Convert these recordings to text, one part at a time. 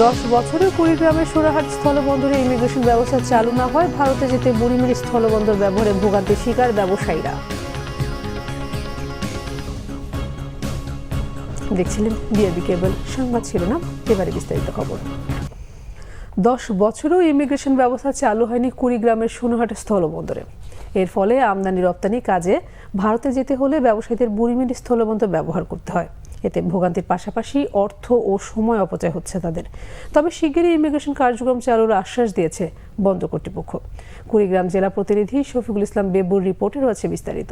10 বছরে কুড়িগ্রামের সোনাহাট স্থলবন্দরে ইমিগ্রেশন ব্যবস্থা চালু না হয় ভারতে যেতে বুড়িমারি স্থলবন্দর ব্যবহারে ভোগান্তির শিকার ব্যবসায়ীরা। দেখছিলেন বিআরবি কেবল সংবাদ শিরোনাম, এবারে বিস্তারিত খবর। 10 বছরেও ইমিগ্রেশন ব্যবস্থা চালু হয়নি কুড়িগ্রামের সোনাহাট স্থলবন্দরে। এর ফলে আমদানি রপ্তানি কাজে ভারতে যেতে হলে ব্যবসায়ীদের বুড়িমারি স্থলবন্দর ব্যবহার করতে হয়। এতে ভোগান্তির পাশাপাশি অর্থ ও সময় অপচয় হচ্ছে তাদের। তবে শিগগিরই ইমিগ্রেশন কার্যক্রম চালুর আশ্বাস দিয়েছে বন্দর কর্তৃপক্ষ। কুড়িগ্রাম জেলা প্রতিনিধি শফিকুল ইসলাম বেবুর রিপোর্টে রয়েছে বিস্তারিত।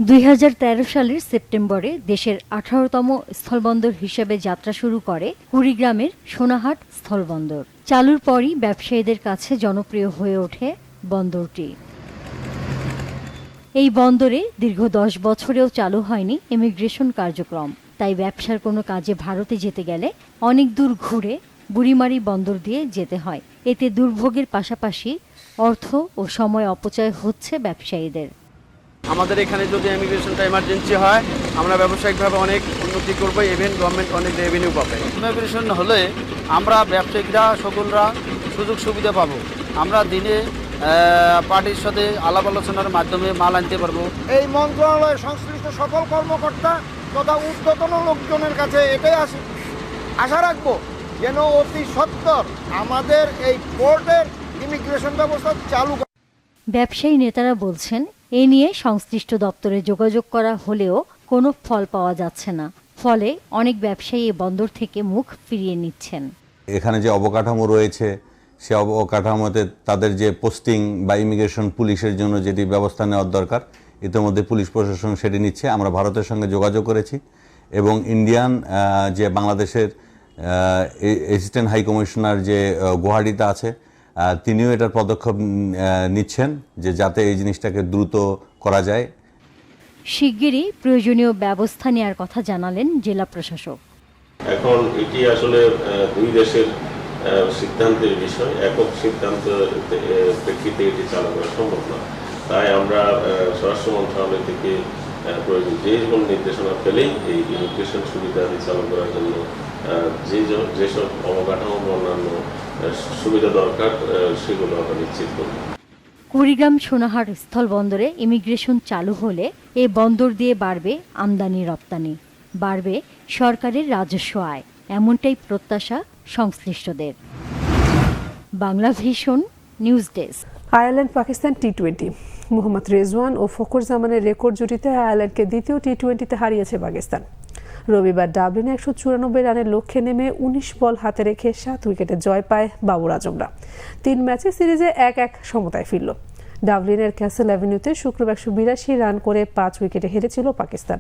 2013 সালের সেপ্টেম্বরে দেশের 18তম স্থলবন্দর হিসেবে যাত্রা শুরু করে কুড়িগ্রামের সোনাহাট স্থলবন্দর। চালুর পরই ব্যবসায়ীদের কাছে জনপ্রিয় হয়ে ওঠে বন্দরটি। এই বন্দরে দীর্ঘ 10 বছরেও চালু হয়নি ইমিগ্রেশন কার্যক্রম। তাই ব্যবসার কোনো কাজে ভারতে যেতে গেলে অনেক দূর ঘুরে বুড়িমারি বন্দর দিয়ে যেতে হয়। এতে দুর্ভোগের পাশাপাশি অর্থ ও সময় অপচয় হচ্ছে ব্যবসায়ীদের। আমাদের এখানে যদি ইমিগ্রেশনটা এমার্জেন্সি হয়, আমরা ব্যবসায়িকভাবে অনেক উন্নতি করবো, ইভেন গভর্নমেন্ট অনেক রেভিনিউ পাবে। ইমিগ্রেশন হলে আমরা ব্যবসায়িকরা সকলরা সুযোগ সুবিধা পাবো। আমরা দিনে পার্টির সাথে আলাপ আলোচনার মাধ্যমে মাল আনতে পারবো। এই মন্ত্রণালয়ের সংশ্লিষ্ট সকল কর্মকর্তা তথা ঊর্ধ্বতন লোকজনের কাছে এটাই আশা রাখবো যেন অতি সত্বর আমাদের এই পোর্টের ইমিগ্রেশন ব্যবস্থা চালু। ব্যবসায়ী নেতারা বলছেন, এ নিয়ে সংশ্লিষ্ট দপ্তরে যোগাযোগ করা হলেও কোনো ফল পাওয়া যাচ্ছে না। ফলে অনেক ব্যবসায়ী এই বন্দর থেকে মুখ ফিরিয়ে নিচ্ছেন। এখানে যে অবকাঠামো রয়েছে সে অবকাঠামোতে তাদের যে পোস্টিং বা ইমিগ্রেশন পুলিশের জন্য যেটি ব্যবস্থা নেওয়ার দরকার, ইতিমধ্যে পুলিশ প্রশাসন সেটি নিচ্ছে। আমরা ভারতের সঙ্গে যোগাযোগ করেছি এবং ইন্ডিয়ান যে বাংলাদেশের অ্যাসিস্ট্যান্ট হাই কমিশনার যে গুয়াহাটিতে আছে তিনিও এটার পদক্ষেপ নিচ্ছেন যে যাতে এই জিনিসটাকে দ্রুত করা যায়। শিগগিরই প্রয়োজনীয় ব্যবস্থা নেওয়ার কথা জানালেন জেলা প্রশাসক। এখন এটি আসলে দুই দেশের সিদ্ধান্তের বিষয়, একক সিদ্ধান্তের প্রেক্ষিতে এটি চালু করা সম্ভব না। তাই আমরা স্বরাষ্ট্র মন্ত্রণালয় থেকে প্রয়োজন যে কোনো নির্দেশনা পেলেই এই ইমিগ্রেশন সুবিধা চালু করার জন্য যেসব অবকাঠামো অন্যান্য সুবিধা দরকার সেগুলো আমরা নিশ্চিত করব। কুড়িগ্রাম সোনাহাট স্থলবন্দরে ইমিগ্রেশন চালু হলে এ বন্দর দিয়ে বাড়বে আমদানি রপ্তানি, বাড়বে সরকারের রাজস্ব আয়, এমনটাই প্রত্যাশা সংশ্লিষ্টদের। Bangla vision news desk. Ireland Pakistan টি-20, মোহাম্মদ রেজওয়ান ও ফখর জামানের রেকর্ড জুটিতে আয়ারল্যান্ডকে দ্বিতীয় টি-20তে হারিয়েছে পাকিস্তান। রবিবার ডাবলিনে 194 রানের লক্ষ্যে নেমে 19 বল হাতে রেখে 7 উইকেটে জয় পায় বাবর আজমরা। 3 ম্যাচে সিরিজে 1-1 সমতায় ফিরল। ডাবলিনের ক্যাসেল অ্যাভিনিউতে শুক্রবার 182 রান করে 5 উইকেটে হেরেছিল পাকিস্তান।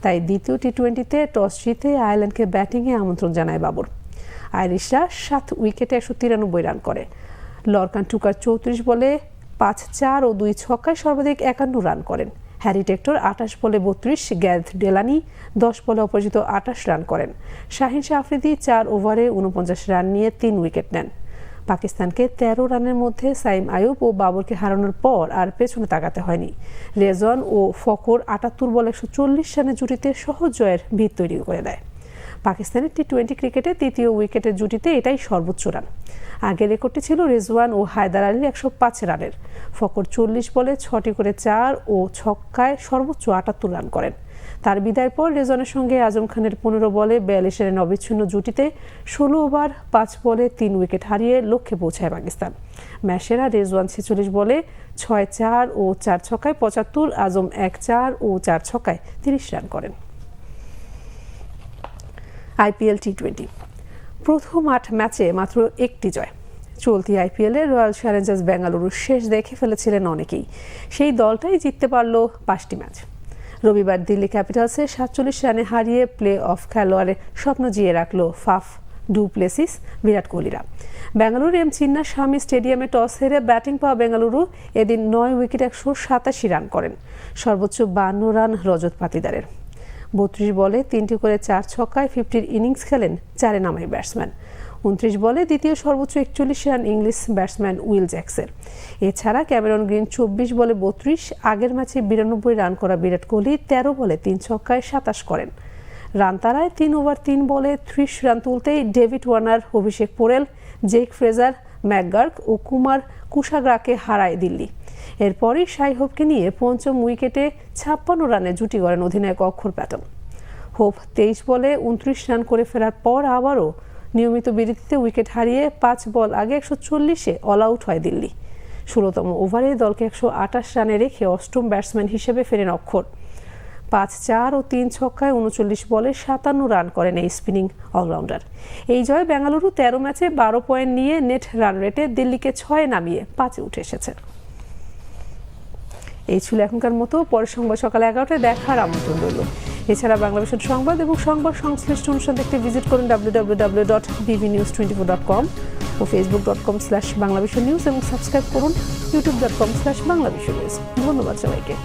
তাই দ্বিতীয় টি-20তে টস জিতে আয়ারল্যান্ডকে ব্যাটিংয়ে আমন্ত্রণ জানায় বাবর। আইরিশরা 7 উইকেটে 193 রান করে। লরকান টুকার 34 বলে 5-4 ও 2 ছক্কায় সর্বাধিক 51 রান করেন। হ্যারি টেক্টর 28 বলে 32, গ্যারেথ ডেলানি 10 বলে অপরাজিত 28 রান করেন। শাহিন শাহ আফ্রিদি 4 ওভারে 49 রান নিয়ে 3 উইকেট নেন। পাকিস্তানকে 13 রানের মধ্যে সাইম আয়ুব ও বাবরকে হারানোর পর আর পেছনে তাকাতে হয়নি। রেজওয়ান ও ফখর 78 বলে 140 রানের জুটিতে সহজ জয়ের ভিত তৈরি করে দেয়। পাকিস্তানের টি-20 ক্রিকেটে তৃতীয় উইকেটের জুটিতে এটাই সর্বোচ্চ রান। আগের রেকর্ডটি ছিল রেজওয়ান ও হায়দার আলীর 105 রানের। ফখর 40 বলে 6টি করে 4 ও ছক্কায় সর্বোচ্চ 78 রান করেন। তার বিদায়ের পর রেজওয়ানের সঙ্গে আজম খানের 15 বলে 42 রানের অবিচ্ছিন্ন জুটিতে 16 ওভার 5 বলে 3 উইকেট হারিয়ে লক্ষ্যে পৌঁছায় পাকিস্তান। ম্যাচ সেরা রেজওয়ান 46 বলে 6-4 ও 4 ছক্কায় 75, আজম 1-4 ও 4 ছক্কায় 30 রান করেন। আইপিএল টি-20 প্রথম 8 ম্যাচে মাত্র একটি জয়। চলতি আইপিএলে রয়্যাল চ্যালেঞ্জার্স বেঙ্গালুরু শেষ দেখে ফেলেছিলেন অনেকেই। সেই দলটাই জিততে পারল 5টি ম্যাচ। রবিবার দিল্লি ক্যাপিটালসে 47 রানে হারিয়ে প্লে অফ খেলোয়াড়ের স্বপ্ন জিয়ে রাখল ফাফ ডু প্লেসিস বিরাট কোহলিরা। বেঙ্গালুরু এম চিন্নাস্বামী স্টেডিয়ামে টস হেরে ব্যাটিং পাওয়া বেঙ্গালুরু এদিন 9 উইকেটে 187 রান করেন। সর্বোচ্চ 52 রান রজত পাতিদারের। 32 বলে 3টি করে 4 ছক্কায় 50 ইনিংস খেলেন 4 নামাই ব্যাটসম্যান। 29 বলে দ্বিতীয় সর্বোচ্চ 41 রান ইংলিশ ব্যাটসম্যান উইল জ্যাক্সের। এছাড়া ক্যামেরন গ্রিন 24 বলে 32, আগের ম্যাচে 92 রান করা বিরাট কোহলি 13 বলে 3 ছক্কায় 27 করেন। রান তাড়ায় 3 ওভার 3 বলে 30 রান তুলতেই ডেভিড ওয়ার্নার, অভিষেক পোরেল, জেক ফ্রেজার, ম্যাকগার্ক ও কুমার কুশাগ্রাকে হারায় দিল্লি। এরপরই শাই হোপকে নিয়ে পঞ্চম উইকেটে 56 রানে জুটি গড়েন অধিনায়ক অক্ষর প্যাটেল। হোপ 23 বলে 29 রান করে ফেরার পর আবারও নিয়মিত বিরতিতে উইকেট হারিয়ে 5 বল আগে 140-এ অল আউট হয় দিল্লি। 16তম ওভারে দলকে 128 রানে রেখে অষ্টম ব্যাটসম্যান হিসেবে ফেরেন অক্ষর। 5-4 ও 3 ছক্কায় 39 বলে 57 রান করেন এই স্পিনিং অলরাউন্ডার। এই জয়ে বেঙ্গালুরু 13 ম্যাচে 12 পয়েন্ট নিয়ে নেট রান রেটে দিল্লিকে 6 নামিয়ে 5-এ উঠে এসেছে। এই ছিল এখনকার মতো। পরের সংবাদ সকাল 11টায় দেখার আমন্ত্রণ রইল। এছাড়া বাংলাদেশের সংবাদ এবং সংবাদ সংশ্লিষ্ট অনুষ্ঠান দেখতে ভিজিট করুন www.bbnews24.com ও facebook.com/বাংলাদেশ নিউজ এবং সাবস্ক্রাইব করুন youtube.com/বাংলাদেশ নিউজ। ধন্যবাদ সবাইকে।